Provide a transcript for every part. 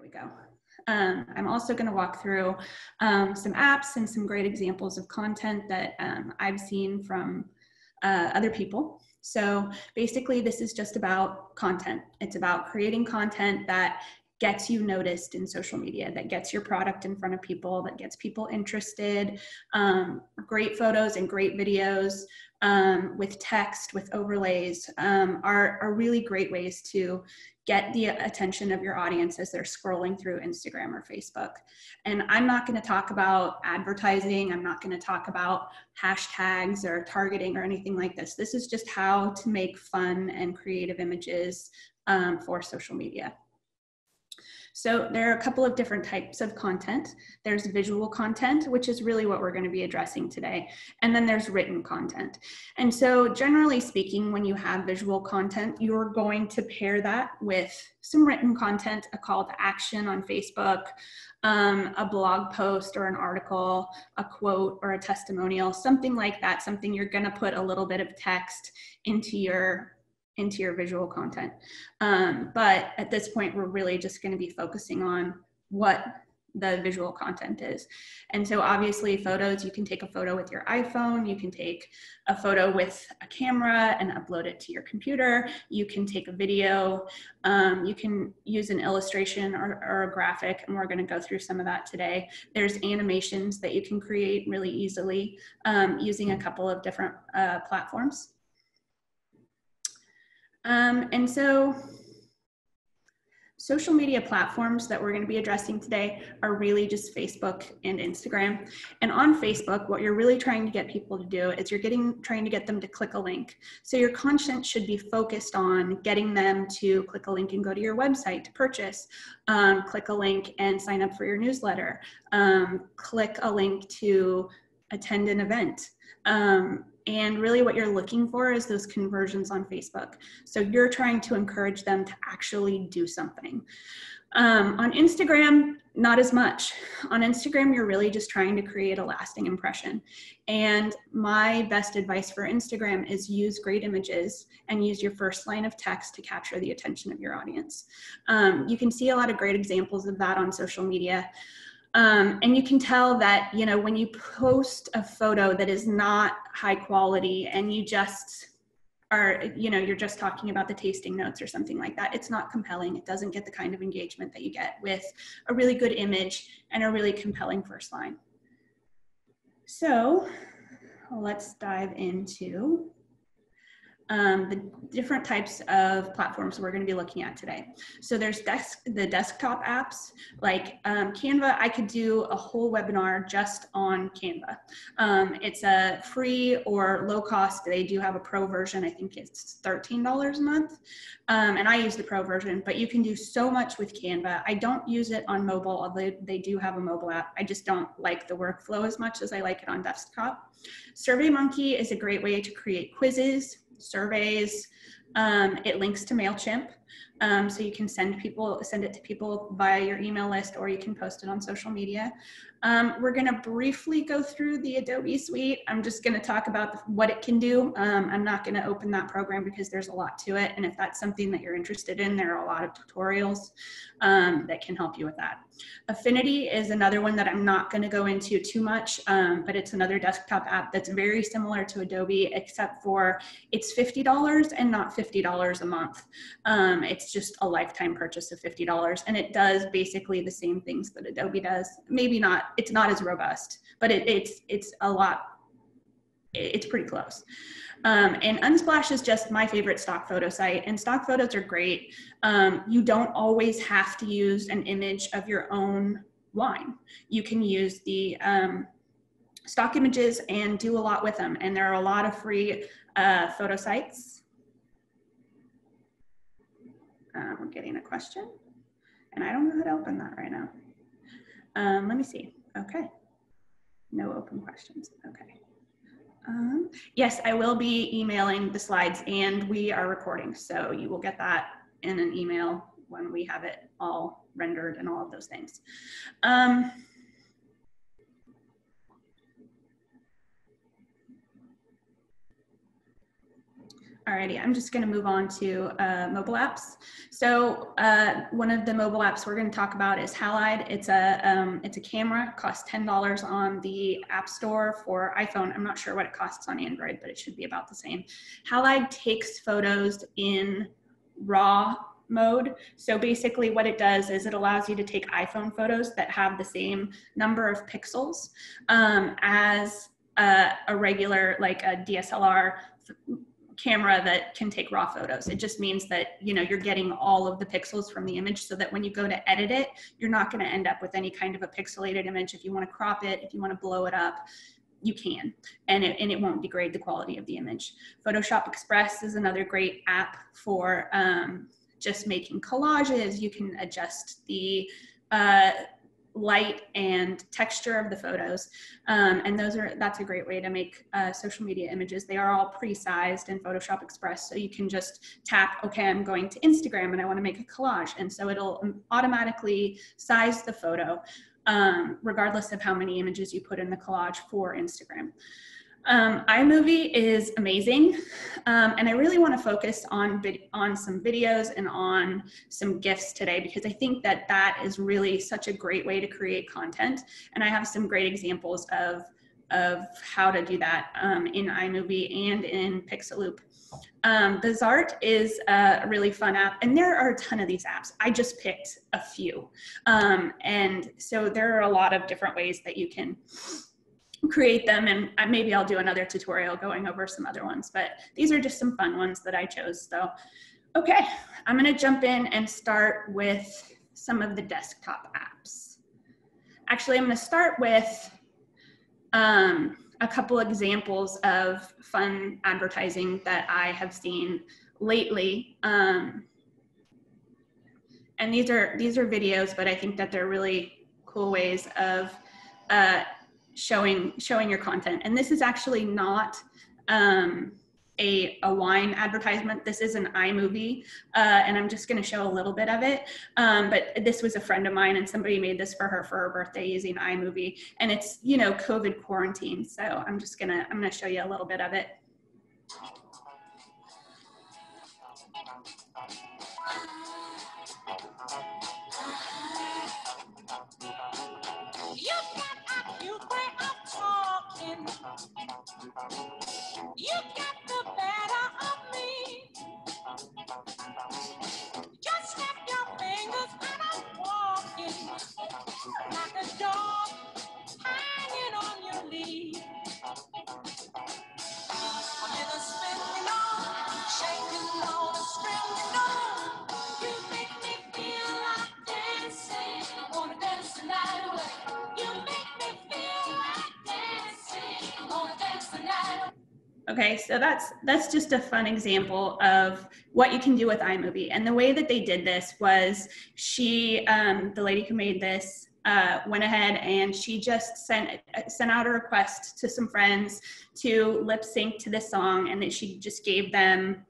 we go. I'm also going to walk through some apps and some great examples of content that I've seen from other people. So basically, this is just about content. It's about creating content that gets you noticed in social media, that gets your product in front of people, that gets people interested. Great photos and great videos with text, with overlays are really great ways to get the attention of your audience as they're scrolling through Instagram or Facebook. And I'm not going to talk about advertising. I'm not going to talk about hashtags or targeting or anything like this. This is just how to make fun and creative images for social media. So there are a couple of different types of content. There's visual content, which is really what we're going to be addressing today. And then there's written content. And so generally speaking, when you have visual content, you're going to pair that with some written content, a call to action on Facebook, a blog post or an article, a quote or a testimonial, something like that, something you're going to put a little bit of text into your visual content. But at this point, we're really just going to be focusing on what the visual content is. And so obviously photos, you can take a photo with your iPhone, you can take a photo with a camera and upload it to your computer. You can take a video, you can use an illustration or a graphic, and we're going to go through some of that today. There's animations that you can create really easily using a couple of different platforms. And so social media platforms that we're going to be addressing today are really just Facebook and Instagram. And on Facebook, what you're really trying to get people to do is you're trying to get them to click a link. So your content should be focused on getting them to click a link and go to your website to purchase, click a link and sign up for your newsletter, click a link to attend an event. And really what you're looking for is those conversions on Facebook. So you're trying to encourage them to actually do something. On Instagram, not as much. On Instagram, you're really just trying to create a lasting impression. And my best advice for Instagram is use great images and use your first line of text to capture the attention of your audience. You can see a lot of great examples of that on social media. And you can tell that, you know, when you post a photo that is not high quality and you just are, you know, you're just talking about the tasting notes or something like that, it's not compelling. It doesn't get the kind of engagement that you get with a really good image and a really compelling first line. So let's dive into the different types of platforms we're going to be looking at today. So there's the desktop apps like Canva. I could do a whole webinar just on Canva. It's a free or low cost. They do have a pro version. I think it's $13 a month. And I use the pro version, but you can do so much with Canva. I don't use it on mobile, although they do have a mobile app. I just don't like the workflow as much as I like it on desktop. Surveymonkey is a great way to create quizzes, surveys. It links to MailChimp, so you can send it to people via your email list, or you can post it on social media. We're going to briefly go through the Adobe Suite. I'm just going to talk about what it can do. I'm not going to open that program because there's a lot to it, and if that's something that you're interested in, there are a lot of tutorials that can help you with that. Affinity is another one that I'm not going to go into too much, but it's another desktop app that's very similar to Adobe, except for it's $50 and not $50 a month. It's just a lifetime purchase of $50, and it does basically the same things that Adobe does. Maybe not, it's not as robust, but it's a lot, it's pretty close. And Unsplash is just my favorite stock photo site, and stock photos are great. You don't always have to use an image of your own wine. You can use the stock images and do a lot with them, and there are a lot of free photo sites. We're getting a question, and I don't know how to open that right now. Let me see. Okay. No open questions. Okay. Yes, I will be emailing the slides, and we are recording, so you will get that in an email when we have it all rendered and all of those things. Alrighty, I'm just going to move on to mobile apps. So one of the mobile apps we're going to talk about is Halide. It's a camera, costs $10 on the App Store for iPhone. I'm not sure what it costs on Android, but it should be about the same. Halide takes photos in RAW mode. So basically what it does is it allows you to take iPhone photos that have the same number of pixels as a regular, like a DSLR camera that can take raw photos. It just means that, you know, you're getting all of the pixels from the image so that when you go to edit it, you're not going to end up with any kind of a pixelated image. If you want to crop it, if you want to blow it up, you can, and it won't degrade the quality of the image. Photoshop Express is another great app for just making collages. You can adjust the light and texture of the photos, and that's a great way to make social media images. They are all pre-sized in Photoshop Express, so you can just tap, okay, I'm going to Instagram and I want to make a collage, and so it'll automatically size the photo regardless of how many images you put in the collage for Instagram. iMovie is amazing, and I really want to focus on some videos and on some GIFs today, because I think that that is really such a great way to create content, and I have some great examples of how to do that in iMovie and in Pixaloop. Bazaart is a really fun app, and there are a ton of these apps. I just picked a few, and so there are a lot of different ways that you can create them, and maybe I'll do another tutorial going over some other ones, but these are just some fun ones that I chose. So, okay, I'm gonna jump in and start with some of the desktop apps. Actually, I'm gonna start with a couple examples of fun advertising that I have seen lately. And these are videos, but I think that they're really cool ways of showing your content. And this is actually not a wine advertisement. This is an iMovie, and I'm just going to show a little bit of it. But this was a friend of mine, and somebody made this for her birthday using iMovie, and it's, you know, COVID quarantine. So I'm gonna show you a little bit of it. You got the better of me. Just snap your fingers and I'm walking like a dog hanging on your lead. I'm in a spinning on, shaking on a string, you know. You make me feel like dancing. I wanna dance the night away. You make me feel like dancing. I wanna dance the night away. Okay, so that's just a fun example of what you can do with iMovie. And the way that they did this was the lady who made this went ahead and she just sent out a request to some friends to lip sync to this song, and that she just gave them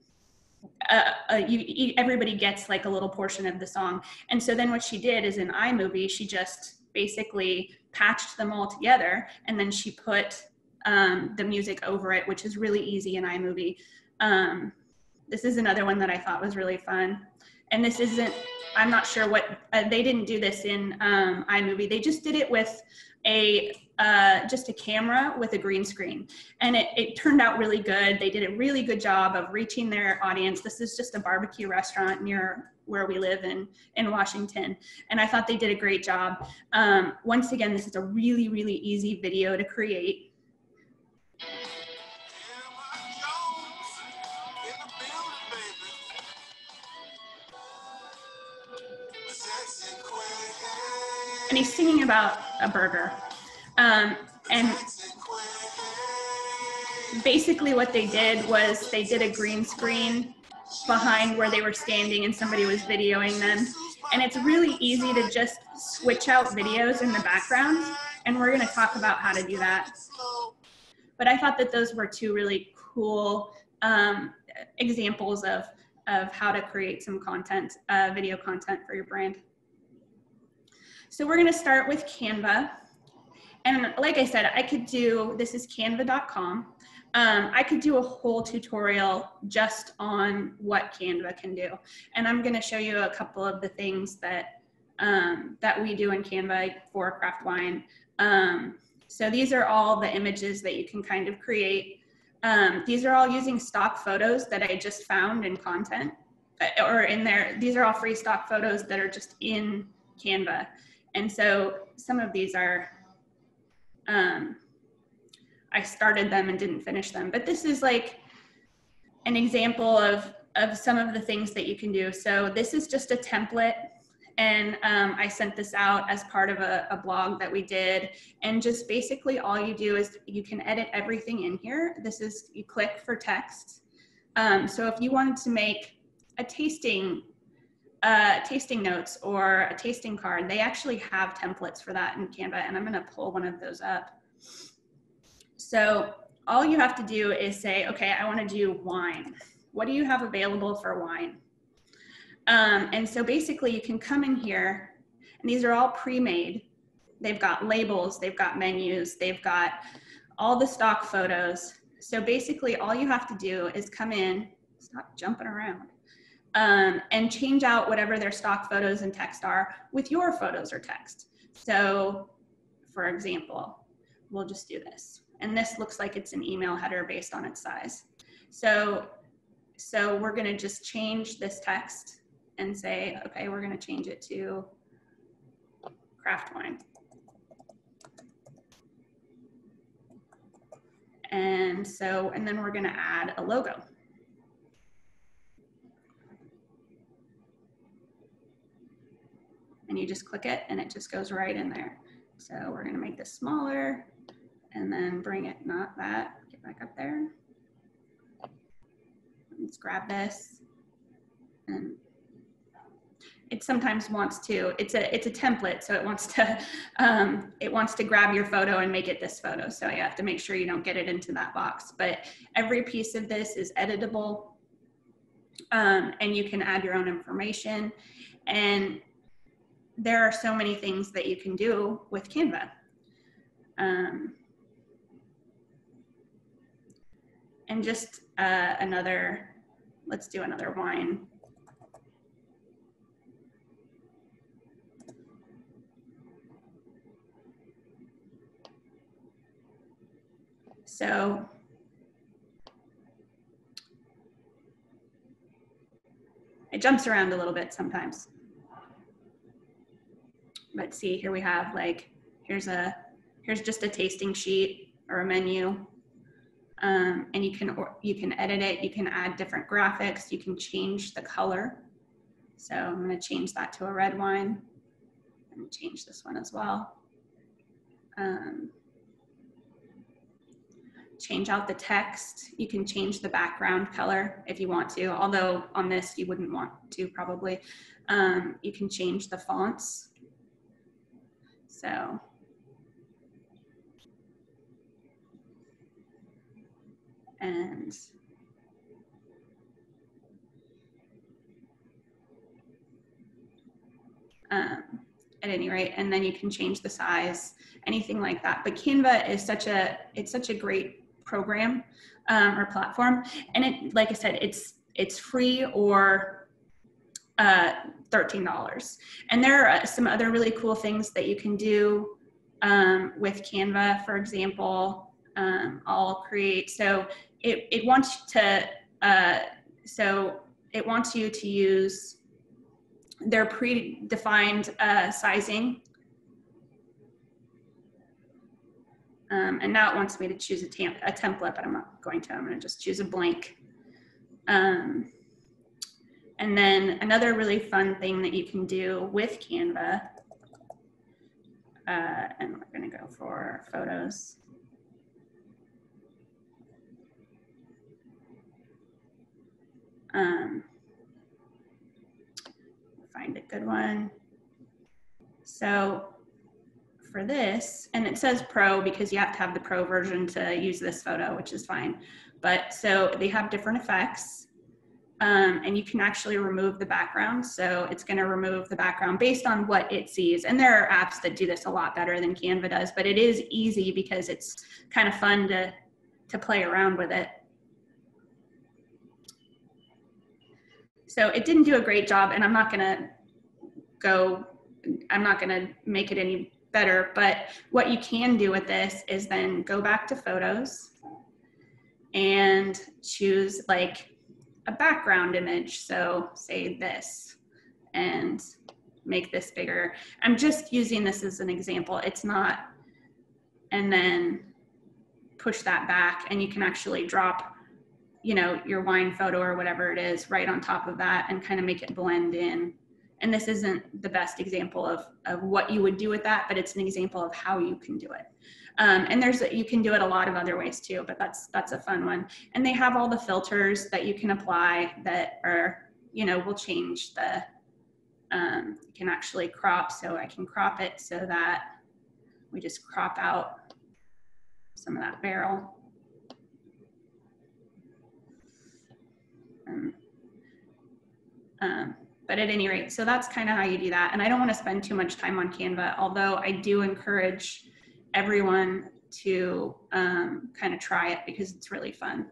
everybody gets like a little portion of the song. And so then what she did is in iMovie, she just basically patched them all together, and then she put the music over it, which is really easy in iMovie. This is another one that I thought was really fun. And this isn't, I'm not sure what, they didn't do this in iMovie. They just did it with just a camera with a green screen. And it turned out really good. They did a really good job of reaching their audience. This is just a barbecue restaurant near where we live in Washington. And I thought they did a great job. Once again, this is a really, really easy video to create. And he's singing about a burger. And basically what they did was they did a green screen behind where they were standing and somebody was videoing them. And it's really easy to just switch out videos in the background. And we're gonna talk about how to do that. But I thought that those were two really cool examples of how to create some content, video content for your brand. So we're gonna start with Canva. And like I said, I could do, this is canva.com. I could do a whole tutorial just on what Canva can do. And I'm gonna show you a couple of the things that, that we do in Canva for craft wine. So these are all the images that you can kind of create. These are all using stock photos that I just found in content, or in there. These are all free stock photos that are just in Canva. And so some of these are, I started them and didn't finish them, but this is like an example of some of the things that you can do. So this is just a template, and I sent this out as part of a blog that we did. And just basically all you do is you can edit everything in here. This is, you click for text. So if you wanted to make a tasting notes or a tasting card, they actually have templates for that in Canva, and I'm gonna pull one of those up. So all you have to do is say, okay, I wanna do wine. What do you have available for wine? And so basically you can come in here, and these are all pre-made. They've got labels, they've got menus, they've got all the stock photos. So basically all you have to do is come in, stop jumping around, and change out whatever their stock photos and text are with your photos or text. So for example, we'll just do this. And this looks like it's an email header based on its size. So we're gonna just change this text and say, okay, we're gonna change it to craft wine. And then we're gonna add a logo. And you just click it and it just goes right in there. So we're gonna make this smaller and then bring it, not that, get back up there. Let's grab this, and it sometimes wants to, it's a template, so it wants to grab your photo and make it this photo. So you have to make sure you don't get it into that box. But every piece of this is editable, and you can add your own information. And there are so many things that you can do with Canva. And just let's do another wine. So it jumps around a little bit sometimes. But see, here we have like, here's just a tasting sheet or a menu. And you can edit it, you can add different graphics, you can change the color. So I'm gonna change that to a red wine. I'm gonna change this one as well. Change out the text. You can change the background color if you want to, although on this you wouldn't want to probably. You can change the fonts. So at any rate, and then you can change the size, anything like that. But Canva is such a great program or platform, and it, like I said, it's free or $13. And there are some other really cool things that you can do with Canva. For example, I'll create, so it wants you to use their predefined sizing. And now it wants me to choose a template, but I'm not going to. I'm going to just choose a blank. And then another really fun thing that you can do with Canva, and we're going to go for photos. Find a good one. So for this, and it says pro because you have to have the pro version to use this photo, which is fine. But so they have different effects, and you can actually remove the background. So it's going to remove the background based on what it sees. And there are apps that do this a lot better than Canva does, but it is easy because it's kind of fun to play around with it. So it didn't do a great job, and I'm not gonna make it any better, but what you can do with this is then go back to photos and choose like a background image. So say this, and make this bigger. I'm just using this as an example. It's not, and then push that back, and you can actually drop, you know, your wine photo or whatever it is right on top of that and kind of make it blend in. And this isn't the best example of what you would do with that, but it's an example of how you can do it. And you can do it a lot of other ways too, but that's a fun one. And they have all the filters that you can apply that are, you know, will change the, you can actually crop. So I can crop it so that we just crop out some of that barrel. But at any rate, so that's kind of how you do that. And I don't want to spend too much time on Canva, although I do encourage everyone to kind of try it because it's really fun.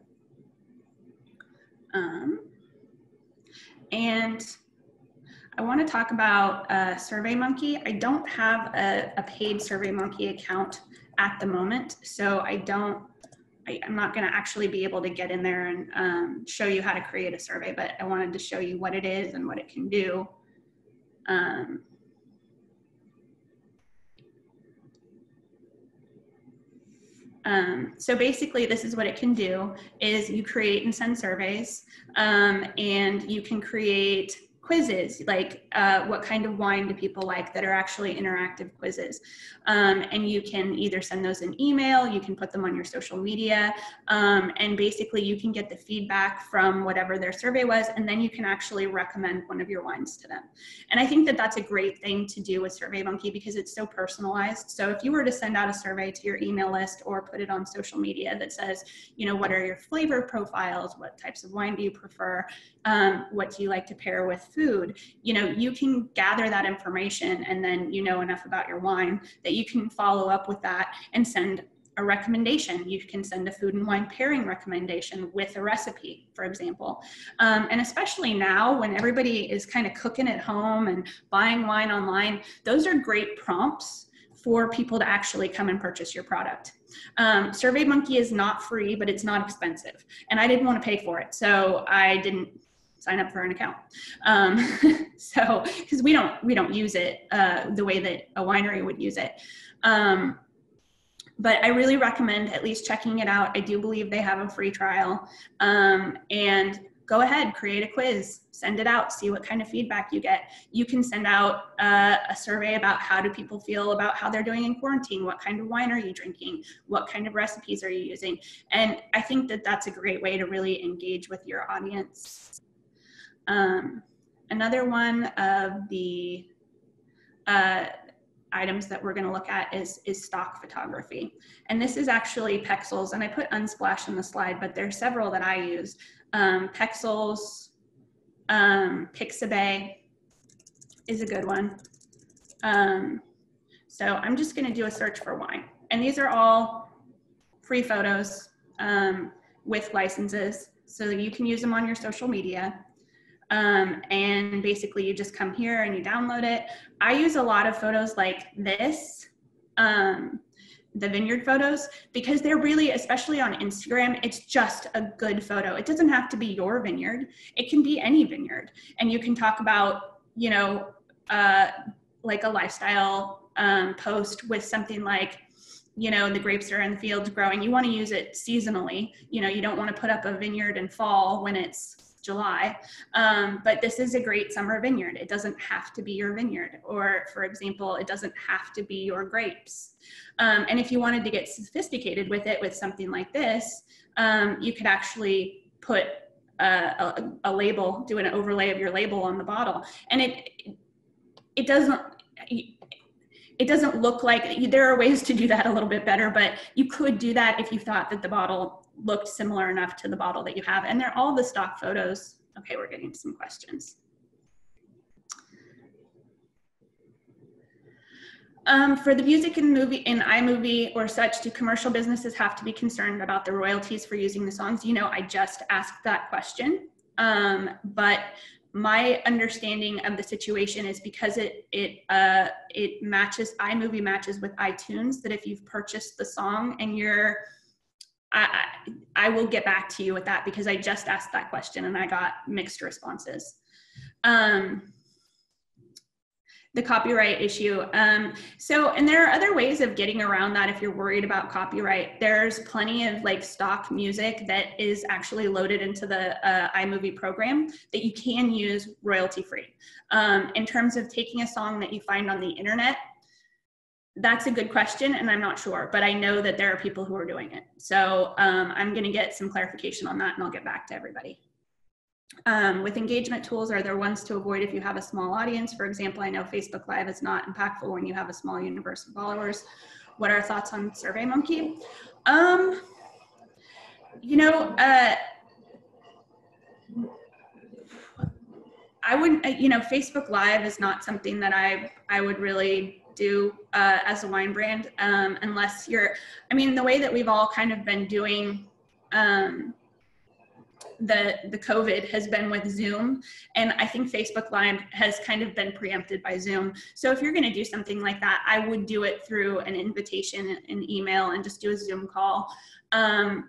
And I want to talk about Surveymonkey. I don't have a paid Surveymonkey account at the moment, so I'm not going to actually be able to get in there and show you how to create a survey, but I wanted to show you what it is and what it can do. So basically, this is what it can do, is you create and send surveys, and you can create quizzes, like what kind of wine do people like, that are actually interactive quizzes. And you can either send those in email, you can put them on your social media, and basically you can get the feedback from whatever their survey was, and then you can actually recommend one of your wines to them. And I think that that's a great thing to do with Surveymonkey because it's so personalized. So if you were to send out a survey to your email list or put it on social media that says, you know, what are your flavor profiles? What types of wine do you prefer? What do you like to pair with food? You know, you can gather that information, and then you know enough about your wine that you can follow up with that and send a recommendation. You can send a food and wine pairing recommendation with a recipe, for example. And especially now when everybody is kind of cooking at home and buying wine online, those are great prompts for people to actually come and purchase your product. Surveymonkey is not free, but it's not expensive. And I didn't want to pay for it, so I didn't sign up for an account. So, because we don't use it the way that a winery would use it. But I really recommend at least checking it out. I do believe they have a free trial. And go ahead, create a quiz, send it out, see what kind of feedback you get. You can send out a survey about how do people feel about how they're doing in quarantine, what kind of wine are you drinking, what kind of recipes are you using. And I think that that's a great way to really engage with your audience. Another one of the items that we're going to look at is stock photography. And this is actually Pexels, and I put Unsplash in the slide, but there's several that I use. Pexels, Pixabay is a good one. So I'm just going to do a search for wine. And these are all free photos with licenses, so that you can use them on your social media. And basically you just come here and you download it. I use a lot of photos like this, the vineyard photos, because they're really, especially on Instagram, it's just a good photo. It doesn't have to be your vineyard. It can be any vineyard. And you can talk about, you know, like a lifestyle post with something like, you know, the grapes are in the fields growing. You want to use it seasonally. You know, you don't want to put up a vineyard in fall when it's July, but this is a great summer vineyard. It doesn't have to be your vineyard, or for example, it doesn't have to be your grapes. And if you wanted to get sophisticated with it, with something like this, you could actually put a label, do an overlay of your label on the bottle, and it doesn't look like, there are ways to do that a little bit better, but you could do that if you thought that the bottle looked similar enough to the bottle that you have. And they're all the stock photos. Okay, we're getting some questions. For the music and movie in iMovie or such, do commercial businesses have to be concerned about the royalties for using the songs? You know, I just asked that question, but my understanding of the situation is because it matches, iMovie matches with iTunes, that if you've purchased the song and I will get back to you with that, because I just asked that question and I got mixed responses. The copyright issue. And there are other ways of getting around that if you're worried about copyright. There's plenty of like stock music that is actually loaded into the iMovie program that you can use royalty free. In terms of taking a song that you find on the internet, that's a good question, and I'm not sure, but I know that there are people who are doing it. So I'm gonna get some clarification on that and I'll get back to everybody. With engagement tools, are there ones to avoid if you have a small audience? For example, I know Facebook Live is not impactful when you have a small universe of followers. What are thoughts on Surveymonkey? You know, I wouldn't, you know, Facebook Live is not something that I would really do as a wine brand, unless you're, I mean, the way that we've all kind of been doing the COVID has been with Zoom, and I think Facebook Live has kind of been preempted by Zoom. So if you're going to do something like that, I would do it through an invitation, an email, and just do a Zoom call. I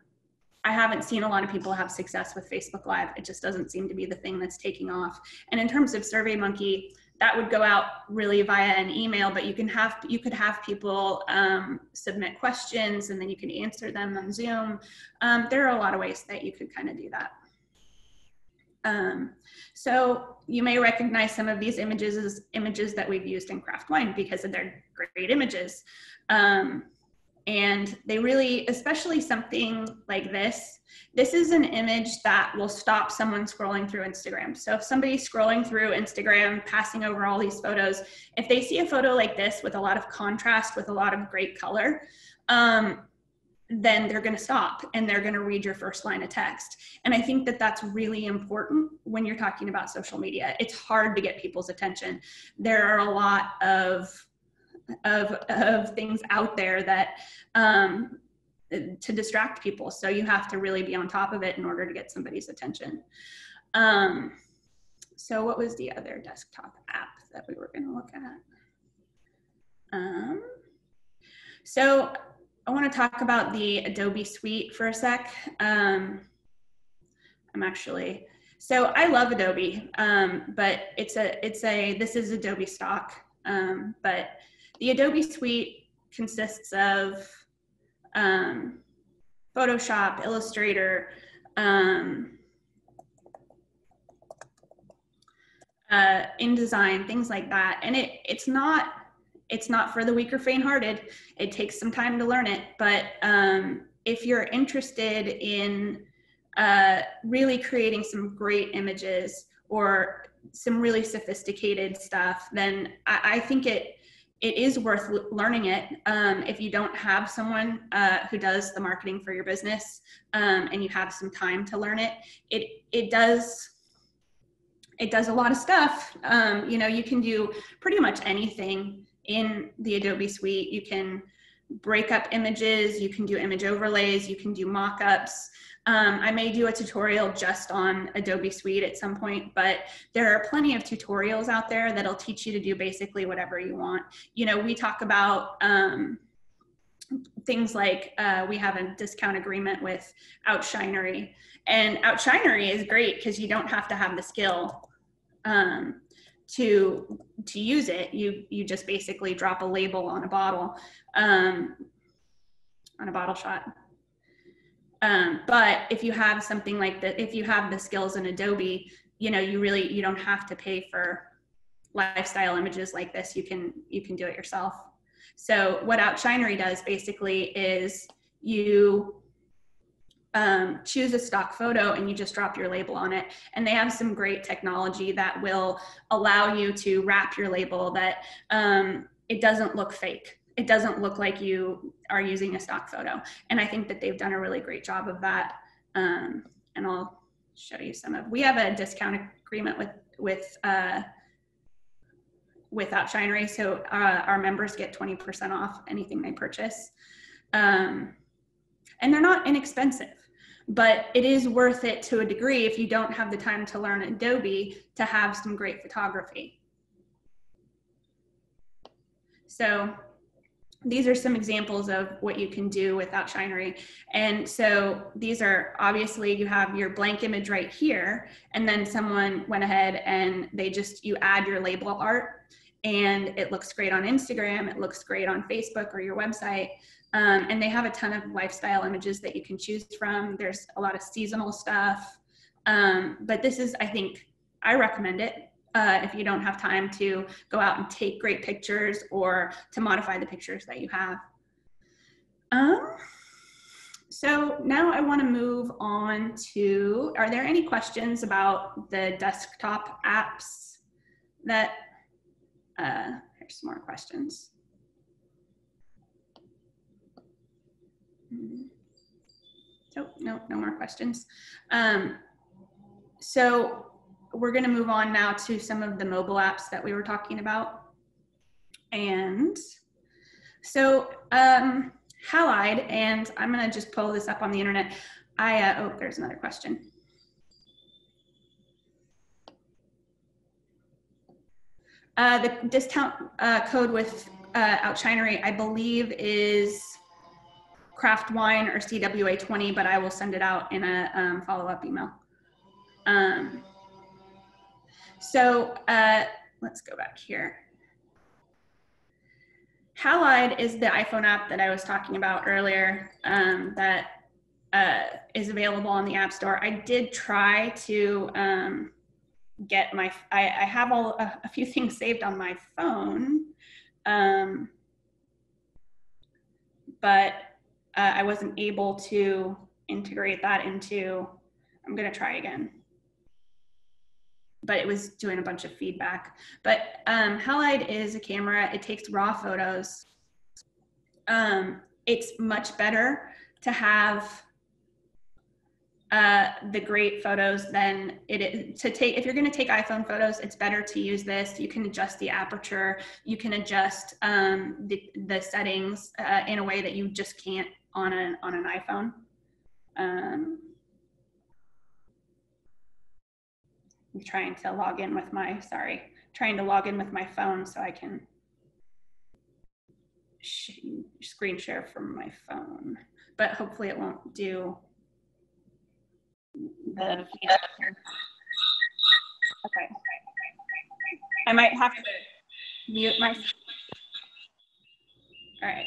haven't seen a lot of people have success with Facebook Live. It just doesn't seem to be the thing that's taking off. And in terms of Surveymonkey, that would go out really via an email, but you could have people submit questions and then you can answer them on Zoom. There are a lot of ways that you could kind of do that. So you may recognize some of these images as images that we've used in craft wine because of their great images. And they really, especially something like this is an image that will stop someone scrolling through Instagram. So if somebody's scrolling through Instagram, passing over all these photos, if they see a photo like this with a lot of contrast, with a lot of great color, then they're going to stop and they're going to read your first line of text. And I think that that's really important when you're talking about social media. It's hard to get people's attention. There are a lot of things out there that to distract people. So you have to really be on top of it in order to get somebody's attention. So what was the other desktop app that we were going to look at? So I want to talk about the Adobe Suite for a sec. So I love Adobe, but this is Adobe stock, but the Adobe Suite consists of Photoshop, Illustrator, InDesign, things like that. And it's not for the weak or faint-hearted. It takes some time to learn it, but if you're interested in really creating some great images or some really sophisticated stuff, then I think it is worth learning it. If you don't have someone who does the marketing for your business and you have some time to learn it, it does a lot of stuff. You know, you can do pretty much anything in the Adobe Suite. You can break up images, you can do image overlays, you can do mock-ups. I may do a tutorial just on Adobe Suite at some point, but there are plenty of tutorials out there that'll teach you to do basically whatever you want. You know, we talk about things like we have a discount agreement with Outshinery, and Outshinery is great because you don't have to have the skill to use it. You just basically drop a label on a bottle, on a bottle shot. But if you have something like that, if you have the skills in Adobe, you know, you don't have to pay for lifestyle images like this. You can do it yourself. So what Outshinery does basically is you choose a stock photo and you just drop your label on it. And they have some great technology that will allow you to wrap your label that it doesn't look fake. It doesn't look like you are using a stock photo. And I think that they've done a really great job of that. And I'll show you some of, we have a discount agreement with with Outshinery. So our members get 20% off anything they purchase. And they're not inexpensive, but it is worth it to a degree if you don't have the time to learn Adobe to have some great photography. So these are some examples of what you can do with Outshinery. And so these are, obviously you have your blank image right here, and then someone went ahead and you add your label art, and it looks great on Instagram, it looks great on Facebook or your website. And they have a ton of lifestyle images that you can choose from. There's a lot of seasonal stuff. But this is, I recommend it if you don't have time to go out and take great pictures or to modify the pictures that you have. So now I want to move on to, are there any questions about the desktop apps that, here's some more questions. So no more questions. So we're going to move on now to some of the mobile apps that we were talking about. And so Halide, and I'm going to just pull this up on the internet. Oh, there's another question. The discount code with Outshinery, I believe, is craft wine or CWA20, but I will send it out in a follow-up email. So let's go back here. Halide is the iPhone app that I was talking about earlier that is available on the App Store. I did try to get my, I have a few things saved on my phone, but I wasn't able to integrate that into, I'm gonna try again. But it was doing a bunch of feedback. But Halide is a camera, it takes raw photos. It's much better to have the great photos than it is to take. If you're gonna take iPhone photos, it's better to use this. You can adjust the aperture, you can adjust the settings in a way that you just can't on an iPhone. I'm trying to log in with my, trying to log in with my phone so I can screen share from my phone, but hopefully it won't do the feedback here. Okay. I might have to mute my, all right.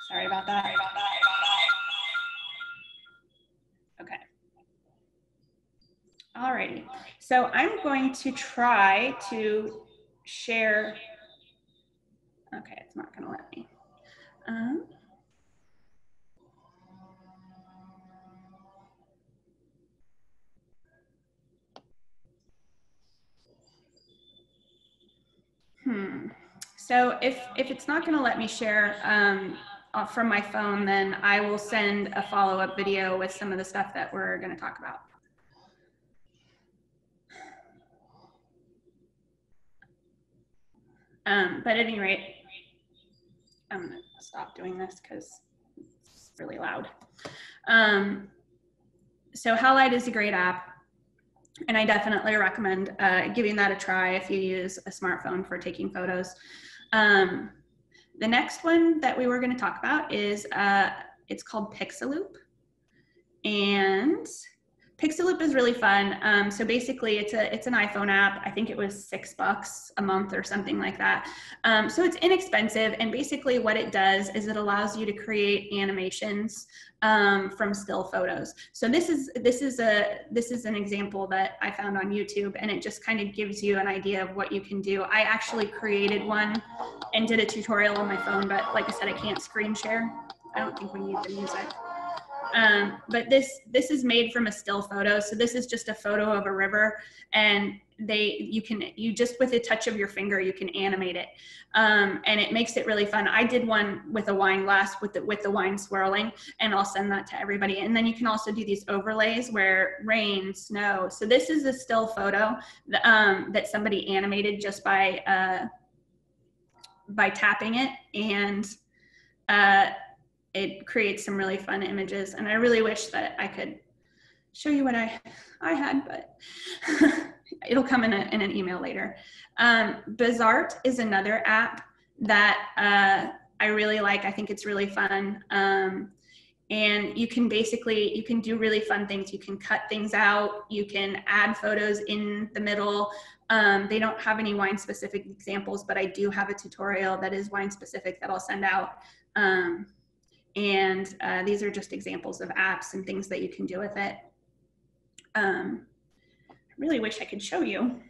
Sorry about that. Okay. Alrighty. So I'm going to try to share. Okay, it's not going to let me. So if it's not going to let me share from my phone, then I will send a follow-up video with some of the stuff that we're going to talk about. But at any rate, I'm going to stop doing this because it's really loud. So Halide is a great app, and I definitely recommend giving that a try if you use a smartphone for taking photos. The next one that we were going to talk about is, it's called Pixaloop. And Pixaloop is really fun. So basically it's an iPhone app. I think it was $6 a month or something like that. So it's inexpensive, and basically what it does is it allows you to create animations from still photos. So this is an example that I found on YouTube, and it just kind of gives you an idea of what you can do. I actually created one and did a tutorial on my phone, but like I said, I can't screen share. I don't think we need the music. But this is made from a still photo. So this is just a photo of a river, and you just with a touch of your finger, you can animate it. And it makes it really fun. I did one with a wine glass with the wine swirling, and I'll send that to everybody. And then you can also do these overlays where rain, snow. So this is a still photo that somebody animated just by tapping it, and it creates some really fun images. And I really wish that I could show you what I had, but it'll come in an email later. Bazaart is another app that I really like. I think it's really fun. And you can do really fun things. You can cut things out. You can add photos in the middle. They don't have any wine specific examples, but I do have a tutorial that is wine specific that I'll send out. These are just examples of apps and things that you can do with it. I really wish I could show you.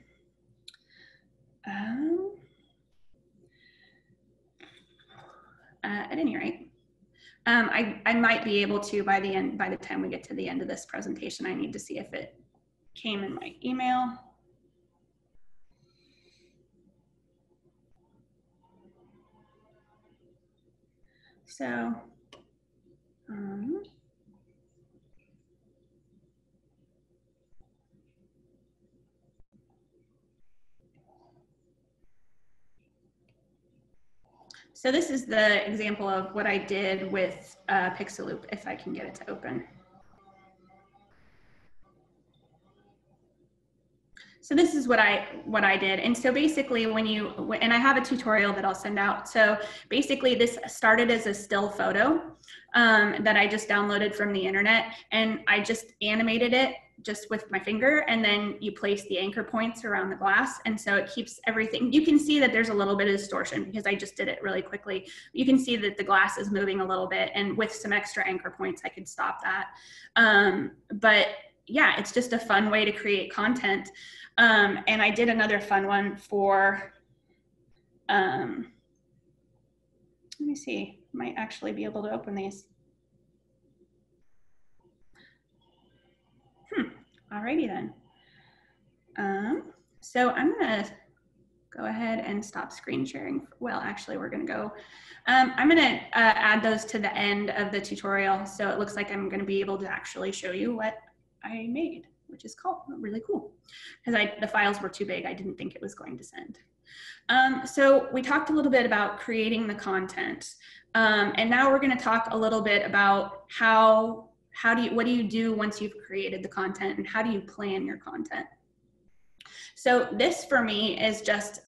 At any rate, I might be able to by the time we get to the end of this presentation. I need to see if it came in my email. So, so this is the example of what I did with Pixaloop, if I can get it to open. So this is what I did. And so basically and I have a tutorial that I'll send out. So basically this started as a still photo that I just downloaded from the internet, and I just animated it just with my finger, and then you place the anchor points around the glass. And so it keeps everything. You can see that there's a little bit of distortion because I just did it really quickly. You can see that the glass is moving a little bit, and with some extra anchor points, I could stop that. But yeah, it's just a fun way to create content. And I did another fun one for, let me see, might actually be able to open these. Alrighty then. So I'm gonna go ahead and stop screen sharing. Well, actually we're gonna go, I'm gonna add those to the end of the tutorial. So it looks like I'm gonna be able to actually show you what I made, which is really cool, because the files were too big. I didn't think it was going to send. So we talked a little bit about creating the content, and now we're going to talk a little bit about what do you do once you've created the content, and how do you plan your content. So this for me is just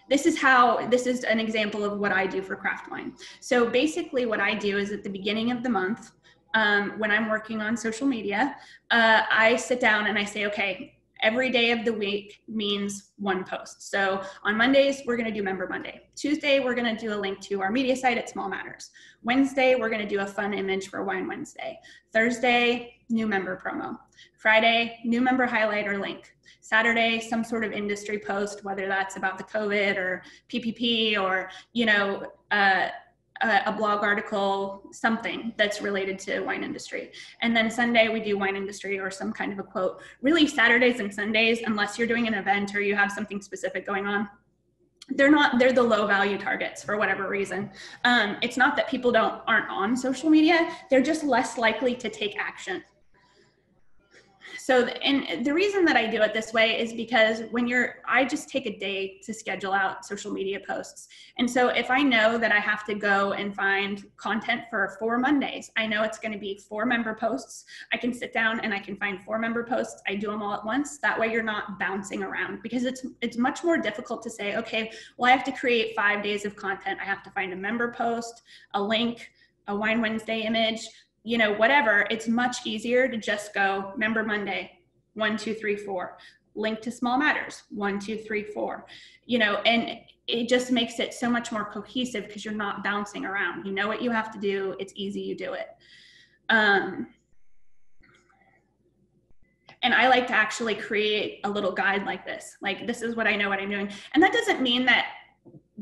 this is an example of what I do for Craft Wine. So basically what I do is at the beginning of the month, when I'm working on social media, I sit down and I say, okay, every day of the week means one post. So on Mondays, we're gonna do Member Monday. Tuesday, we're gonna do a link to our media site at Small Matters. Wednesday, we're gonna do a fun image for Wine Wednesday. Thursday, new member promo. Friday, new member highlight or link. Saturday, some sort of industry post, whether that's about the COVID or PPP or, you know, a blog article, something that's related to wine industry. And then Sunday we do wine industry or some kind of a quote. Really Saturdays and Sundays, unless you're doing an event or you have something specific going on, they're the low value targets for whatever reason. It's not that people aren't on social media, they're just less likely to take action. So, and the reason that I do it this way is because I just take a day to schedule out social media posts. And so if I know that I have to go and find content for 4 Mondays, I know it's going to be 4 member posts. I can sit down and I can find 4 member posts. I do them all at once. That way you're not bouncing around, because it's much more difficult to say, okay, well, I have to create 5 days of content. I have to find a member post, a link, a Wine Wednesday image, you know, whatever. It's much easier to just go Member Monday, 1, 2, 3, 4, link to Small Matters, 1, 2, 3, 4, you know, and it just makes it so much more cohesive because you're not bouncing around. You know what you have to do. It's easy. You do it. And I like to actually create a little guide like this is what I know what I'm doing. And that doesn't mean that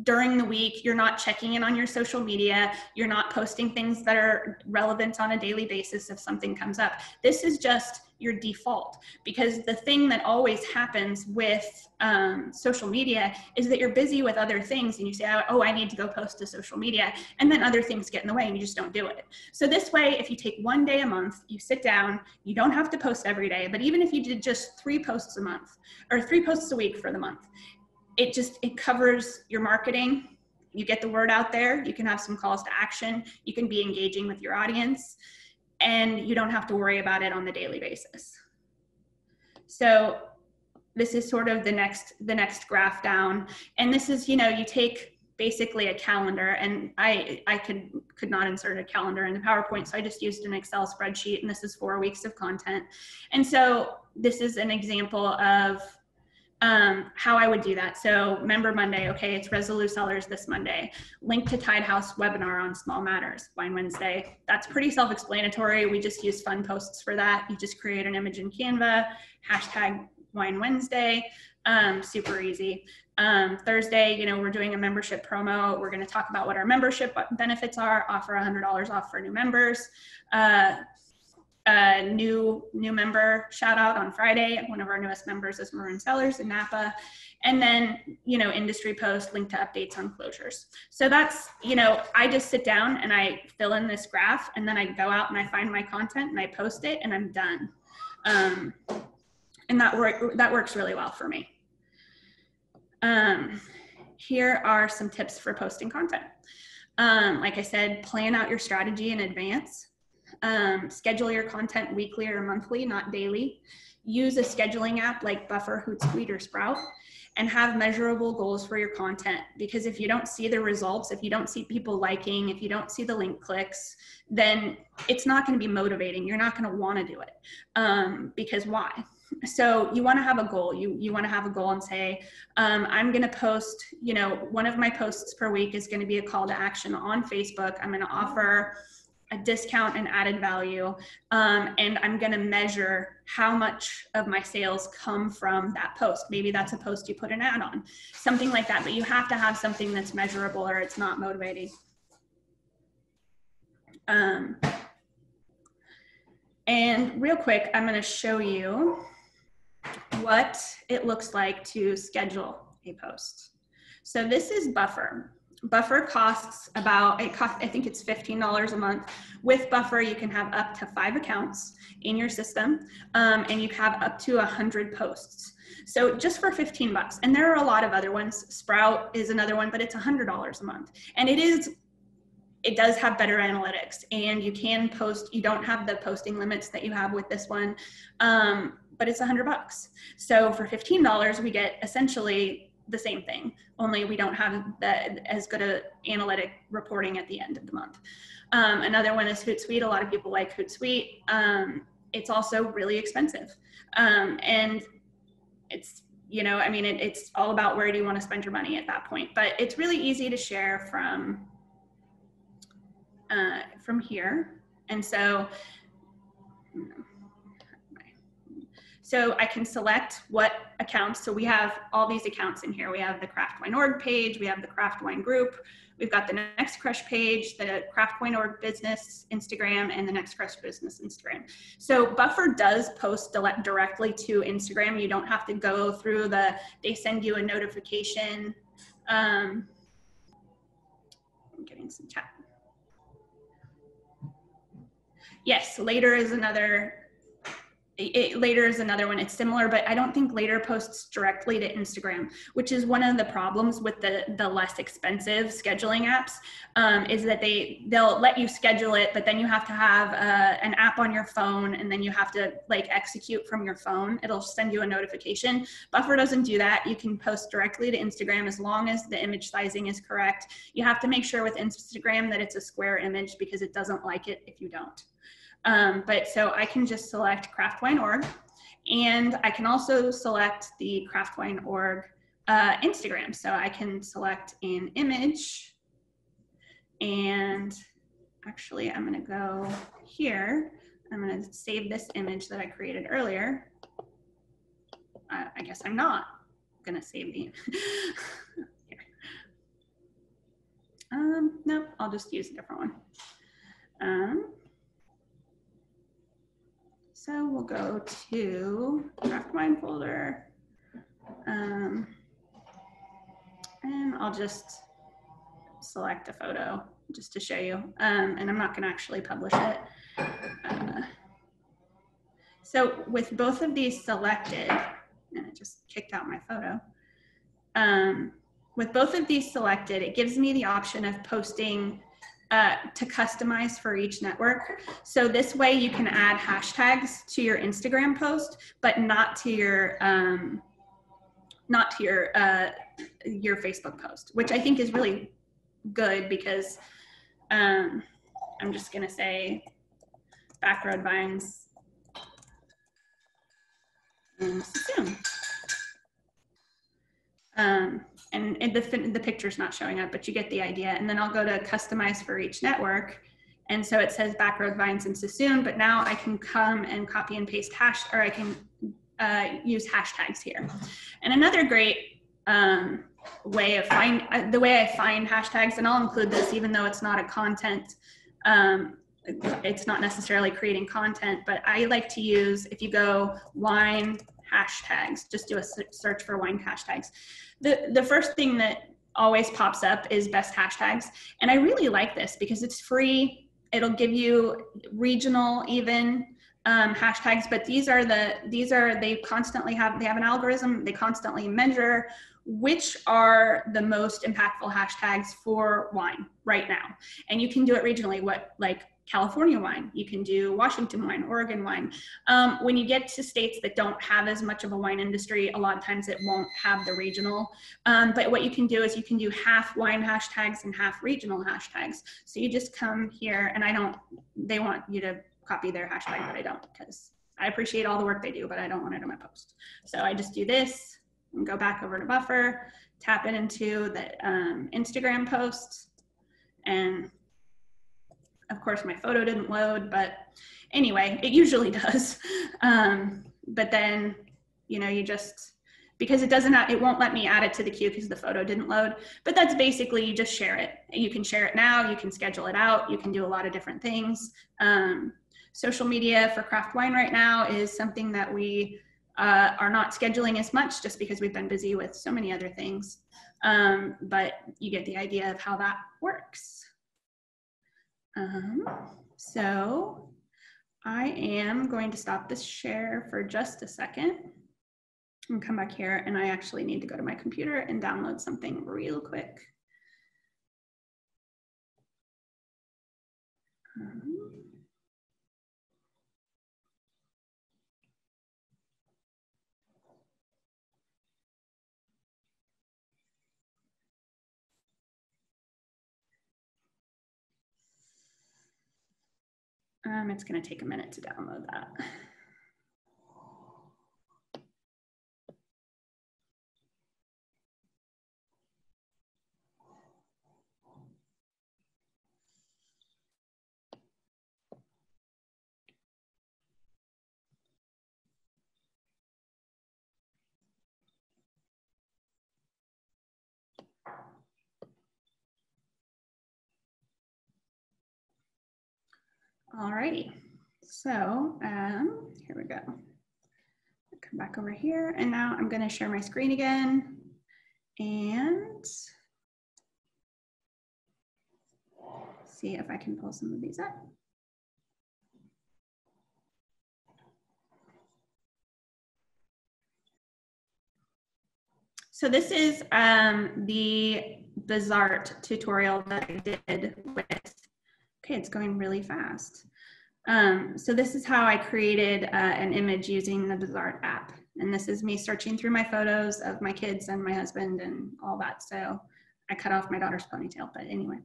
during the week, you're not checking in on your social media, you're not posting things that are relevant on a daily basis if something comes up. This is just your default, because the thing that always happens with social media is that you're busy with other things and you say, oh, I need to go post to social media, and then other things get in the way and you just don't do it. So this way, if you take 1 day a month, you sit down, you don't have to post every day, but even if you did just 3 posts a month or 3 posts a week for the month, it covers your marketing. You get the word out there, you can have some calls to action, you can be engaging with your audience, and you don't have to worry about it on the daily basis. So this is sort of the next graph down. And this is, you know, you take basically a calendar, and I could not insert a calendar in the PowerPoint, so I just used an Excel spreadsheet, and this is 4 weeks of content. And so this is an example of how I would do that. So member Monday, okay, it's Resolute Sellers this Monday. Link to Tide House webinar on small matters, Wine Wednesday. That's pretty self-explanatory. We just use fun posts for that. You just create an image in Canva, hashtag Wine Wednesday, super easy. Thursday, you know, we're doing a membership promo. We're going to talk about what our membership benefits are, offer $100 off for new members. New member shout out on Friday. One of our newest members is Marin Sellers in Napa. And then, you know, industry post, link to updates on closures. So that's, you know, I just sit down and I fill in this graph, and then I go out and I find my content and I post it, and I'm done. And that works really well for me. Here are some tips for posting content. Like I said, plan out your strategy in advance. Schedule your content weekly or monthly, not daily. Use a scheduling app like Buffer, Hootsuite, or Sprout, and have measurable goals for your content. Because if you don't see the results, if you don't see people liking, if you don't see the link clicks, then it's not going to be motivating. You're not going to want to do it. Because why? So you want to have a goal. You want to have a goal and say, I'm going to post, you know, one of my posts per week is going to be a call to action on Facebook. I'm going to offer a discount and added value, and I'm going to measure how much of my sales come from that post. Maybe that's a post you put an ad on, something like that, but you have to have something that's measurable or it's not motivating. And real quick, I'm going to show you what it looks like to schedule a post. So this is Buffer. Buffer costs I think it's $15 a month. With Buffer, you can have up to 5 accounts in your system, and you have up to 100 posts. So just for 15 bucks, and there are a lot of other ones. Sprout is another one, but it's $100 a month. And it does have better analytics, and you can post, you don't have the posting limits that you have with this one, but it's 100 bucks. So for $15, we get essentially the same thing, only we don't have as good a analytic reporting at the end of the month. Another one is Hootsuite. A lot of people like Hootsuite. It's also really expensive. And it's, you know, I mean, it's all about where do you want to spend your money at that point, but it's really easy to share from here. And so I can select what accounts. So we have all these accounts in here. We have the Craft Wine Org page. We have the Craft Wine group. We've got the Next Crush page, the Craft Wine Org business Instagram, and the Next Crush business Instagram. So Buffer does post directly to Instagram. You don't have to go through they send you a notification. I'm getting some chat. Yes, Later is another one. It's similar, but I don't think Later posts directly to Instagram, which is one of the problems with the less expensive scheduling apps, is that they'll let you schedule it, but then you have to have an app on your phone, and then you have to like execute from your phone. It'll send you a notification. Buffer doesn't do that. You can post directly to Instagram as long as the image sizing is correct. You have to make sure with Instagram that it's a square image, because it doesn't like it if you don't. But so I can just select Craft Wine Org, and I can also select the Craft Wine Org Instagram. So I can select an image, and actually I'm going to go here. I'm going to save this image that I created earlier. I guess I'm not going to save the here. Nope, I'll just use a different one. So we'll go to craft wine folder. And I'll just select a photo just to show you. And I'm not gonna actually publish it. So with both of these selected, and it just kicked out my photo. With both of these selected, it gives me the option of posting to customize for each network. So this way you can add hashtags to your Instagram post, but not to your Facebook post, which I think is really good because I'm just gonna say backroad vines and Zoom. And the picture's not showing up, but you get the idea. And then I'll go to customize for each network. And so it says backroad vines and Sassoon, but now I can come and copy and paste I can use hashtags here. And another great way of the way I find hashtags, and I'll include this even though it's not a content, it's not necessarily creating content, but I like to use, if you go wine hashtags, just do a search for wine hashtags. The first thing that always pops up is best hashtags. And I really like this because it's free. It'll give you regional even hashtags, but they have an algorithm. They constantly measure which are the most impactful hashtags for wine right now. And you can do it regionally, like California wine, you can do Washington wine, Oregon wine. When you get to states that don't have as much of a wine industry, a lot of times it won't have the regional. But what you can do is you can do half wine hashtags and half regional hashtags. So you just come here, and they want you to copy their hashtag, but I don't, because I appreciate all the work they do, but I don't want it on my post. So I just do this and go back over to buffer, tap it into the Instagram post, and of course my photo didn't load, but anyway, it usually does. But then, you just, because it won't let me add it to the queue because the photo didn't load, but that's basically, you just share it. You can share it now, you can schedule it out, you can do a lot of different things. Social media for craft wine right now is something that we are not scheduling as much just because we've been busy with so many other things. But you get the idea of how that works. So I am going to stop this share for just a second and come back here, and I actually need to go to my computer and download something real quick. It's going to take a minute to download that. Alrighty, so here we go. Come back over here, and now I'm going to share my screen again and see if I can pull some of these up. So this is the Bazaart tutorial that I did with, okay, it's going really fast. So this is how I created an image using the Bazaart app. And this is me searching through my photos of my kids and my husband and all that. So I cut off my daughter's ponytail, but anyway.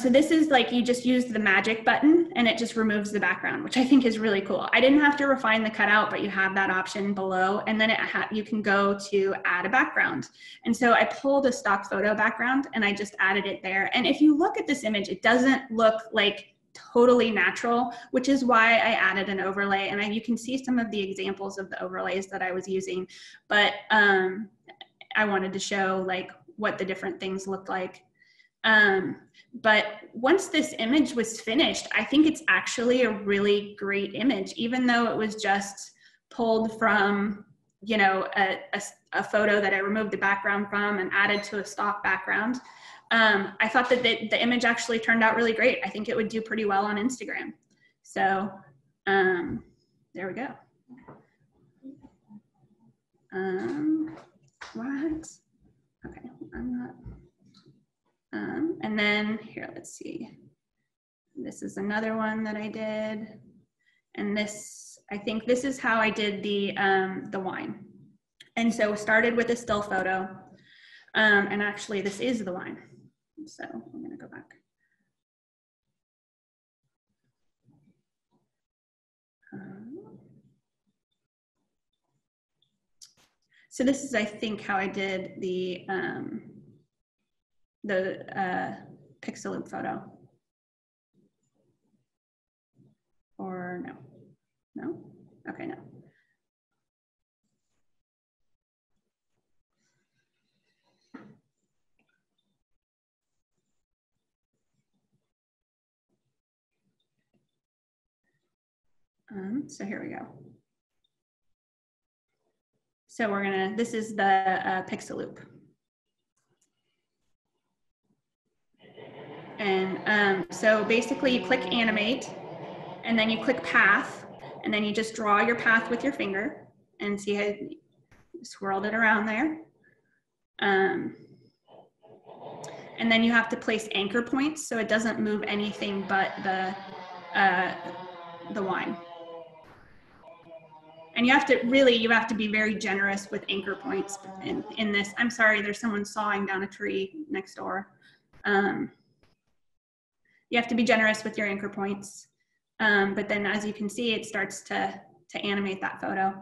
So this is like, you just use the magic button and it just removes the background, which I think is really cool. I didn't have to refine the cutout, but you have that option below. And then you can go to add a background. And so I pulled a stock photo background and I just added it there. And if you look at this image, it doesn't look like totally natural, which is why I added an overlay. And you can see some of the examples of the overlays that I was using, but I wanted to show like what the different things looked like. But once this image was finished, I think it's actually a really great image, even though it was just pulled from, you know, a photo that I removed the background from and added to a stock background. I thought that the image actually turned out really great. I think it would do pretty well on Instagram. So there we go. What? Okay, I'm not. And then here, let's see. This is another one that I did. And this, I think this is how I did the wine. And so started with a still photo. And actually this is the wine. So I'm gonna go back. So this is, I think, how I did the pixel loop photo. Or no? No? Okay, no. So here we go. So we're gonna, this is the pixel loop. And so basically you click animate, and then you click path, and then you just draw your path with your finger and see how you swirled it around there. And then you have to place anchor points so it doesn't move anything but the wine. And you have to really, you have to be very generous with anchor points in this. I'm sorry, there's someone sawing down a tree next door. You have to be generous with your anchor points. But then as you can see, it starts to animate that photo.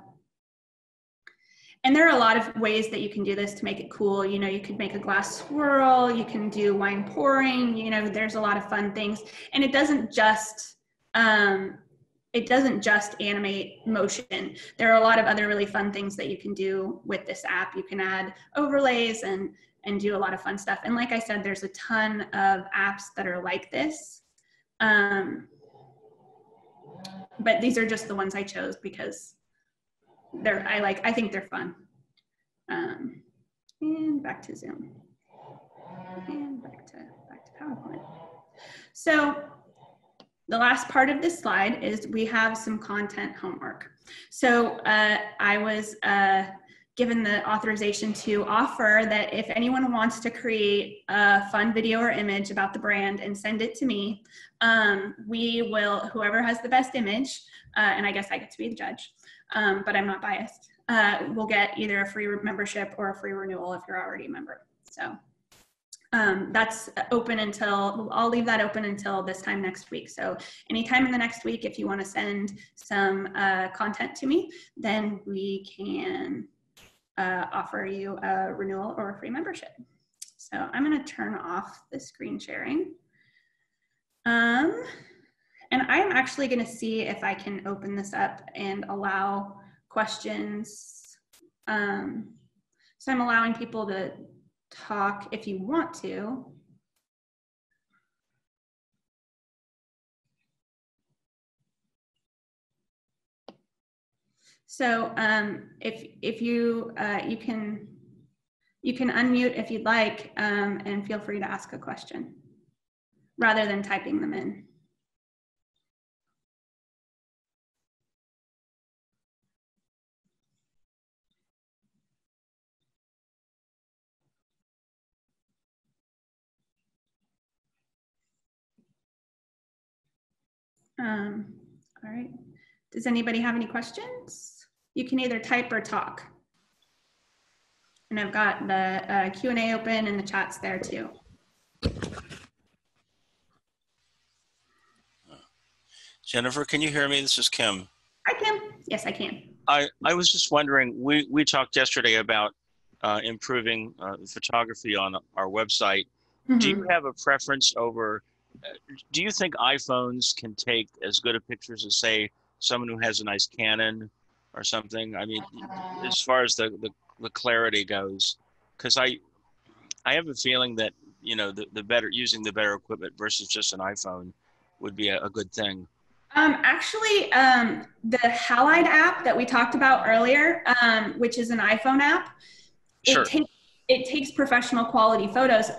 And there are a lot of ways that you can do this to make it cool. You know, you could make a glass swirl, you can do wine pouring, you know, there's a lot of fun things. And it doesn't just animate motion. There are a lot of other really fun things that you can do with this app. You can add overlays and do a lot of fun stuff. And like I said, there's a ton of apps that are like this. But these are just the ones I chose because I think they're fun. And back to Zoom. And back to PowerPoint. So the last part of this slide is we have some content homework. So I was given the authorization to offer that if anyone wants to create a fun video or image about the brand and send it to me, we will, whoever has the best image, and I guess I get to be the judge, but I'm not biased, will get either a free membership or a free renewal if you're already a member. So that's open until, I'll leave that open until this time next week. So anytime in the next week, if you want to send some content to me, then we can offer you a renewal or a free membership. So I'm going to turn off the screen sharing. And I'm actually going to see if I can open this up and allow questions. So I'm allowing people to talk if you want to. So if you you can unmute if you'd like, and feel free to ask a question rather than typing them in. All right. Does anybody have any questions? You can either type or talk. And I've got the Q&A open and the chat's there too. Jennifer, can you hear me? This is Kim. I can. Yes, I can. I was just wondering, we talked yesterday about improving photography on our website. Mm-hmm. Do you have a preference over, do you think iPhones can take as good of pictures as, say, someone who has a nice Canon or something? I mean, as far as the clarity goes, because I have a feeling that you know, the better, using the better equipment versus just an iPhone would be a good thing? Actually, the Halide app that we talked about earlier, which is an iPhone app, Sure. it takes professional quality photos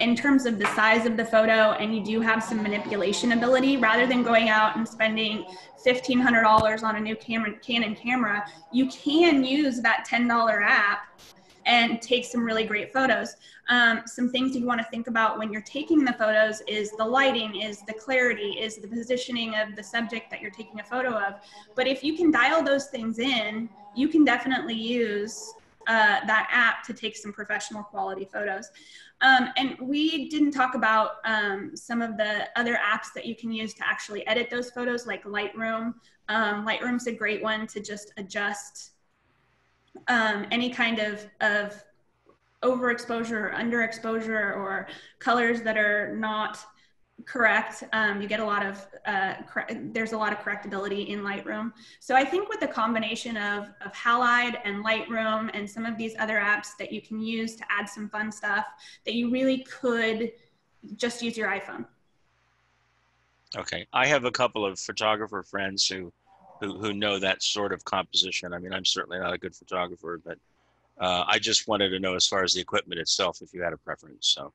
in terms of the size of the photo, and you do have some manipulation ability. Rather than going out and spending $1,500 on a new Canon camera, you can use that $10 app and take some really great photos. Some things you want to think about when you're taking the photos is the lighting, is the clarity, is the positioning of the subject that you're taking a photo of. But if you can dial those things in, you can definitely use that app to take some professional quality photos. And we didn't talk about some of the other apps that you can use to actually edit those photos, like Lightroom. Lightroom's a great one to just adjust any kind of overexposure or underexposure or colors that are not correct. You get a lot of, there's a lot of correctability in Lightroom. So I think with the combination of Halide and Lightroom and some of these other apps that you can use to add some fun stuff, that you really could just use your iPhone. Okay. I have a couple of photographer friends who know that sort of composition. I mean, I'm certainly not a good photographer, but I just wanted to know, as far as the equipment itself, if you had a preference. So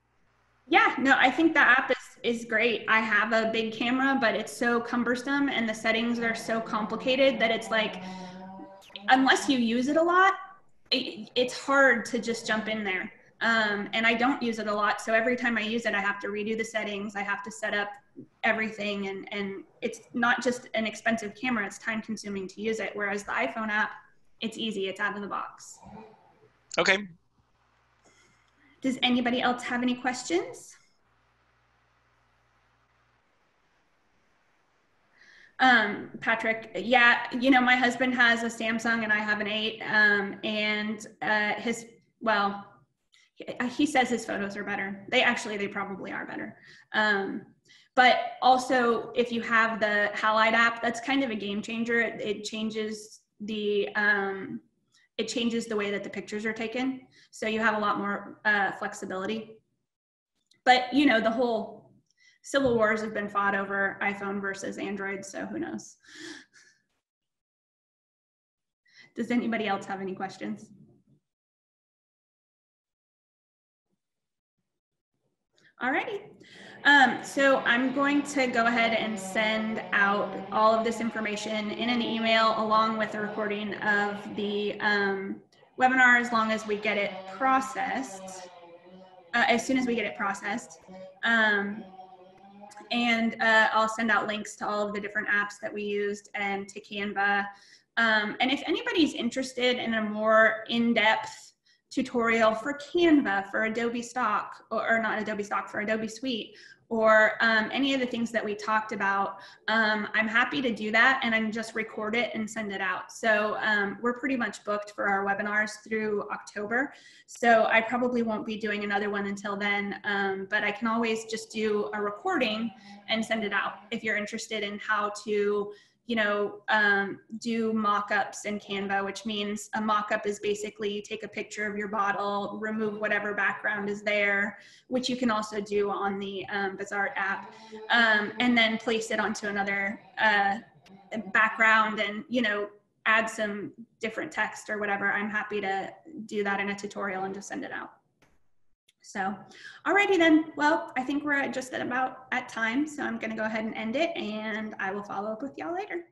yeah, no, I think the app is great. I have a big camera, but it's so cumbersome and the settings are so complicated that it's like, unless you use it a lot, it's hard to just jump in there. And I don't use it a lot. So every time I use it, I have to redo the settings. I have to set up everything. And it's not just an expensive camera, it's time consuming to use it. Whereas the iPhone app, it's easy, it's out of the box. okay. Does anybody else have any questions? Patrick, yeah, you know, my husband has a Samsung and I have an 8, and he says his photos are better. They probably are better. But also, if you have the Halide app, that's kind of a game changer. It changes the way that the pictures are taken. So you have a lot more flexibility. But, you know, the whole civil wars have been fought over iPhone versus Android, so who knows? Does anybody else have any questions? Alrighty. So I'm going to go ahead and send out all of this information in an email along with a recording of the webinar as long as we get it processed, as soon as we get it processed. And I'll send out links to all of the different apps that we used and to Canva. And if anybody's interested in a more in-depth tutorial for Canva, for Adobe Stock, or not Adobe Stock, for Adobe Suite, or any of the things that we talked about, I'm happy to do that, and I can just record it and send it out. So we're pretty much booked for our webinars through October, so I probably won't be doing another one until then, but I can always just do a recording and send it out if you're interested in how to, you know, do mock-ups in Canva, which means a mock-up is basically you take a picture of your bottle, remove whatever background is there, which you can also do on the Bazaart app, and then place it onto another background and, you know, add some different text or whatever. I'm happy to do that in a tutorial and just send it out. So, alrighty then. Well, I think we're just at time, so I'm going to go ahead and end it, and I will follow up with y'all later.